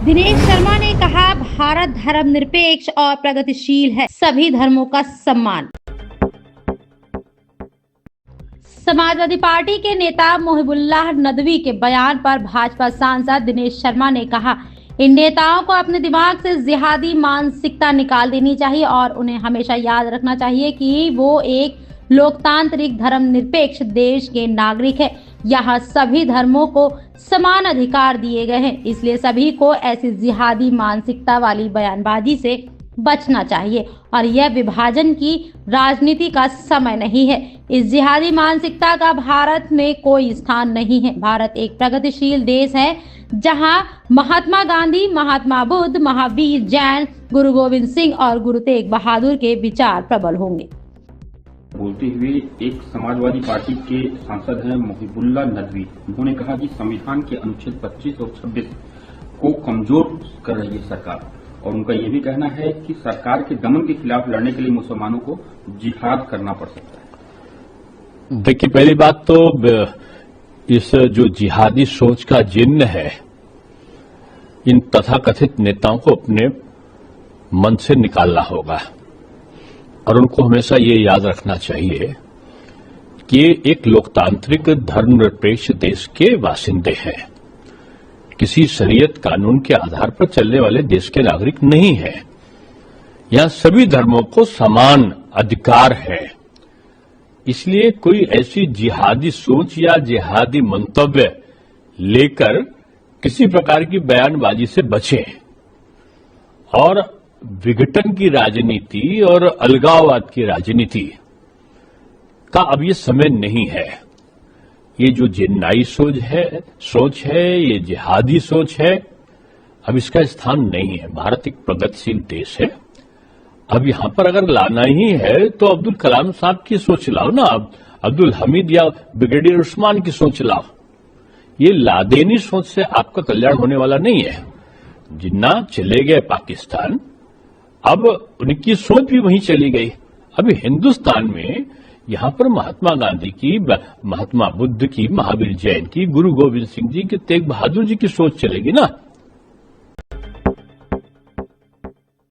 दिनेश शर्मा ने कहा, भारत धर्मनिरपेक्ष और प्रगतिशील है, सभी धर्मों का सम्मान। समाजवादी पार्टी के नेता मोहिबुल्लाह नदवी के बयान पर भाजपा सांसद दिनेश शर्मा ने कहा, इन नेताओं को अपने दिमाग से जिहादी मानसिकता निकाल देनी चाहिए और उन्हें हमेशा याद रखना चाहिए कि वो एक लोकतांत्रिक धर्मनिरपेक्ष देश के नागरिक है। यहाँ सभी धर्मों को समान अधिकार दिए गए हैं, इसलिए सभी को ऐसी जिहादी मानसिकता वाली बयानबाजी से बचना चाहिए और यह विभाजन की राजनीति का समय नहीं है। इस जिहादी मानसिकता का भारत में कोई स्थान नहीं है। भारत एक प्रगतिशील देश है जहां महात्मा गांधी, महात्मा बुद्ध, महावीर जैन, गुरु गोविंद सिंह और गुरु तेग बहादुर के विचार प्रबल होंगे। बोलते हुए एक समाजवादी पार्टी के सांसद हैं मोहिबुल्लाह नदवी, उन्होंने कहा कि संविधान के अनुच्छेद 25 और 26 को कमजोर कर रही है सरकार और उनका यह भी कहना है कि सरकार के दमन के खिलाफ लड़ने के लिए मुसलमानों को जिहाद करना पड़ सकता है। देखिए, पहली बात तो इस जो जिहादी सोच का जिन्न है, इन तथाकथित नेताओं को अपने मन से निकालना होगा और उनको हमेशा ये याद रखना चाहिए कि ये एक लोकतांत्रिक धर्मनिरपेक्ष देश के वासिंदे हैं, किसी शरीयत कानून के आधार पर चलने वाले देश के नागरिक नहीं है। यहां सभी धर्मों को समान अधिकार है, इसलिए कोई ऐसी जिहादी सोच या जिहादी मंतव्य लेकर किसी प्रकार की बयानबाजी से बचें और विघटन की राजनीति और अलगाववाद की राजनीति का अब ये समय नहीं है। ये जो जिन्नाई सोच है, ये जिहादी सोच है, अब इसका स्थान नहीं है। भारत एक प्रगतिशील देश है। अब यहां पर अगर लाना ही है तो अब्दुल कलाम साहब की सोच लाओ ना, अब्दुल हमीद या ब्रिगेडियर उस्मान की सोच लाओ। ये लादेनी सोच से आपका कल्याण होने वाला नहीं है। जिन्ना चले गए पाकिस्तान, अब उनकी सोच भी वहीं चली गई। अभी हिंदुस्तान में यहां पर महात्मा गांधी की, महात्मा बुद्ध की, महावीर जैन की, गुरु गोविंद सिंह जी की, तेग बहादुर जी की सोच चलेगी ना।